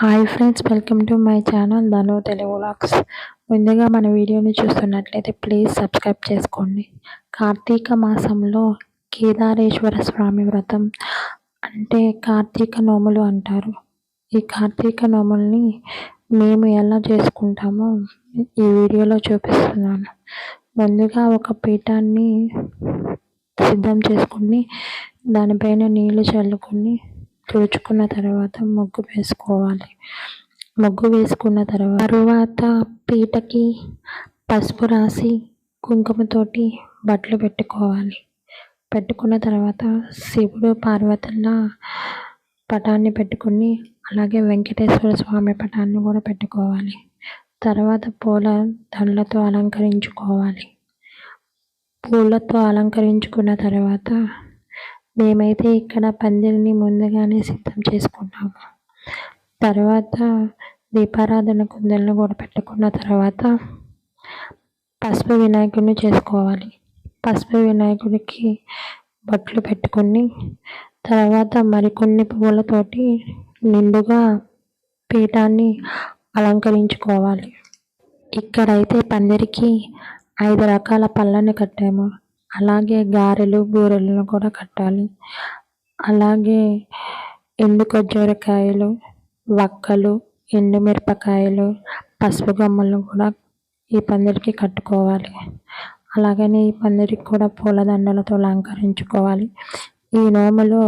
Hi friends, welcome to my channel Dhanu Telugu vlogs. ముందుగా మన వీడియోని చూస్తున్నట్లయితే ప్లీజ్ సబ్స్క్రైబ్ చేసుకోండి. కార్తీక మాసంలో కేదారేశ్వర స్వామి వ్రతం అంటే కార్తీక నోములు అంటారు. ఈ కార్తీక నోముల్ని మేము ఎలా చేసుకుంటామో ఈ వీడియోలో చూపిస్తున్నాను. ముందుగా ఒక పీఠాన్ని సిద్ధం చేసుకుని దానిపైన నీళ్లు చల్లుకుని తుడుచుకున్న తర్వాత ముగ్గు వేసుకోవాలి. ముగ్గు వేసుకున్న తర్వాత పీటకి పసుపు రాసి కుంకుమతోటి బట్టలు పెట్టుకోవాలి. పెట్టుకున్న తర్వాత శివుడు పార్వతుల పటాన్ని పెట్టుకుని అలాగే వెంకటేశ్వర స్వామి పటాన్ని కూడా పెట్టుకోవాలి. తర్వాత పూల దండలతో అలంకరించుకోవాలి. పూలతో అలంకరించుకున్న తర్వాత మేమైతే ఇక్కడ పందిరిని ముందుగానే సిద్ధం చేసుకున్నాము. తర్వాత దీపారాధన కుందలను కూడా పెట్టుకున్న తర్వాత పసుపు వినాయకుడిని చేసుకోవాలి. పసుపు వినాయకుడికి బొట్లు పెట్టుకుని తర్వాత మరికొన్ని పువ్వులతోటి నిండుగా పీఠాన్ని అలంకరించుకోవాలి. ఇక్కడైతే పందిరికి 5 రకాల పళ్ళని కట్టాము. అలాగే గారెలు బూరెలను కూడా కట్టాలి. అలాగే ఎండు ఖర్జూరకాయలు, వక్కలు, ఎండుమిరపకాయలు, పసుపు గమ్మలను కూడా ఈ పందిరికి కట్టుకోవాలి. అలాగనే ఈ పందిరికి కూడా పూలదండలతో అలంకరించుకోవాలి. ఈ నోములో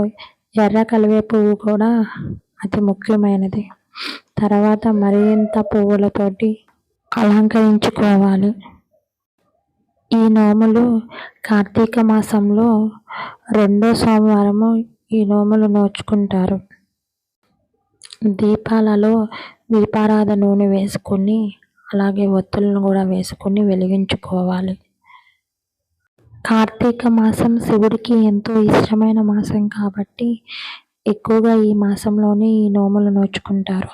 ఎర్ర కలివే పువ్వు కూడా అతి ముఖ్యమైనది. తర్వాత మరింత పువ్వులతోటి అలంకరించుకోవాలి. ఈ నోములు కార్తీక మాసంలో 2వ సోమవారము ఈ నోములు నోచుకుంటారు. దీపాలలో దీపారాధన నూనె వేసుకుని అలాగే ఒత్తులను కూడా వేసుకుని వెలిగించుకోవాలి. కార్తీక మాసం శివుడికి ఎంతో ఇష్టమైన మాసం కాబట్టి ఎక్కువగా ఈ మాసంలోనే ఈ నోములు నోచుకుంటారు.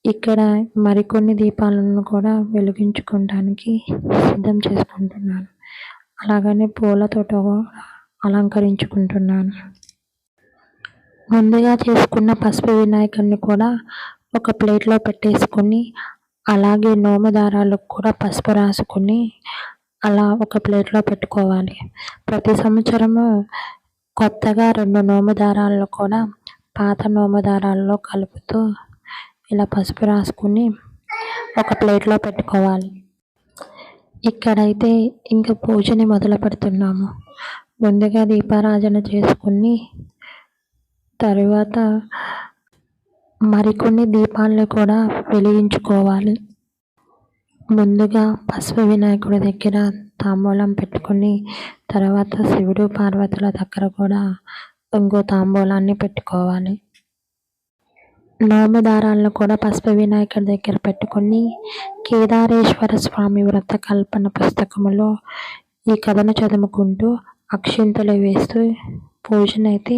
ఇక్కడ మరికొన్ని దీపాలను కూడా వెలిగించుకోవడానికి సిద్ధం చేసుకుంటున్నాను. అలాగనే పూలతోట అలంకరించుకుంటున్నాను. ముందుగా చేసుకున్న పసుపు వినాయకుడిని కూడా ఒక ప్లేట్లో పెట్టేసుకుని అలాగే నోము దారాలకు కూడా పసుపు రాసుకుని అలా ఒక ప్లేట్లో పెట్టుకోవాలి. ప్రతి సంవత్సరము కొత్తగా 2 నోము దారాలను కూడా పాత నోము దారాల్లో కలుపుతూ ఇలా పసుపు రాసుకుని ఒక ప్లేట్లో పెట్టుకోవాలి. ఇక్కడైతే ఇంకా పూజని మొదలు పెడుతున్నాము. ముందుగా దీపారాధన చేసుకుని తరువాత మరికొన్ని దీపాలను కూడా వెలిగించుకోవాలి. ముందుగా పసుపు వినాయకుడి దగ్గర తాంబూలం పెట్టుకుని తర్వాత శివుడు పార్వతుల దగ్గర కూడా ఇంకో తాంబూలాన్ని పెట్టుకోవాలి. నోము దారాలను కూడా పసుపు వినాయకుడి దగ్గర పెట్టుకుని కేదారేశ్వర స్వామి వ్రత కల్పన పుస్తకములో ఈ కథను చదువుకుంటూ అక్షింతలు వేస్తూ పూజనైతే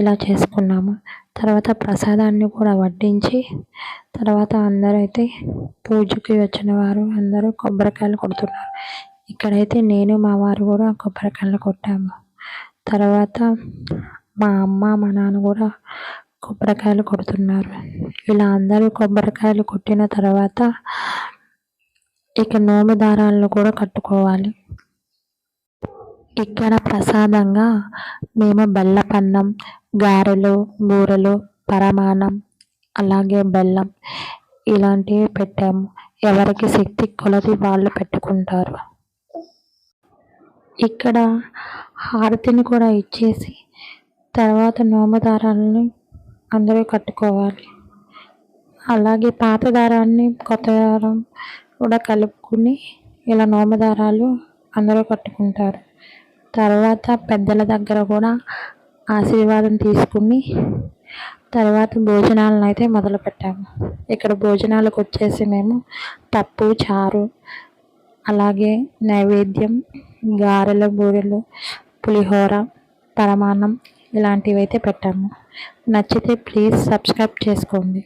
ఇలా చేసుకున్నాము. తర్వాత ప్రసాదాన్ని కూడా వడ్డించి తర్వాత అందరూ అయితే పూజకి వచ్చిన వారు అందరూ కొబ్బరికాయలు కొడుతున్నారు. ఇక్కడైతే నేను మా వారు కూడా కొబ్బరికాయలు కొట్టాము. తర్వాత మా అమ్మ మా నాన్న కూడా కొబ్బరికాయలు కొడుతున్నారు. ఇలా అందరూ కొబ్బరికాయలు కొట్టిన తర్వాత ఇక నోము దారాలను కూడా కట్టుకోవాలి. ఇక్కడ ప్రసాదంగా మేము బెల్లపన్నం, గారెలు, బూరెలు, పరమాన్నం అలాగే బెల్లం ఇలాంటివి పెట్టాము. ఎవరికి శక్తి కొలది వాళ్ళు పెట్టుకుంటారు. ఇక్కడ హారతిని కూడా ఇచ్చేసి తర్వాత నోము దారాలని అందరూ కట్టుకోవాలి. అలాగే పాత దారాన్ని కొత్త దారం కూడా కలుపుకుని ఇలా నోము దారాలు అందరూ కట్టుకుంటారు. తర్వాత పెద్దల దగ్గర కూడా ఆశీర్వాదం తీసుకుని తర్వాత భోజనాలను అయితే మొదలు పెట్టాము. ఇక్కడ భోజనాలకు వచ్చేసి మేము పప్పు, చారు అలాగే నైవేద్యం, గారెలు, బూరెలు, పులిహోర, పరమాన్నం ఇలాంటివి అయితే పెట్టాము. నచ్చితే ప్లీజ్ సబ్స్క్రైబ్ చేసుకోండి.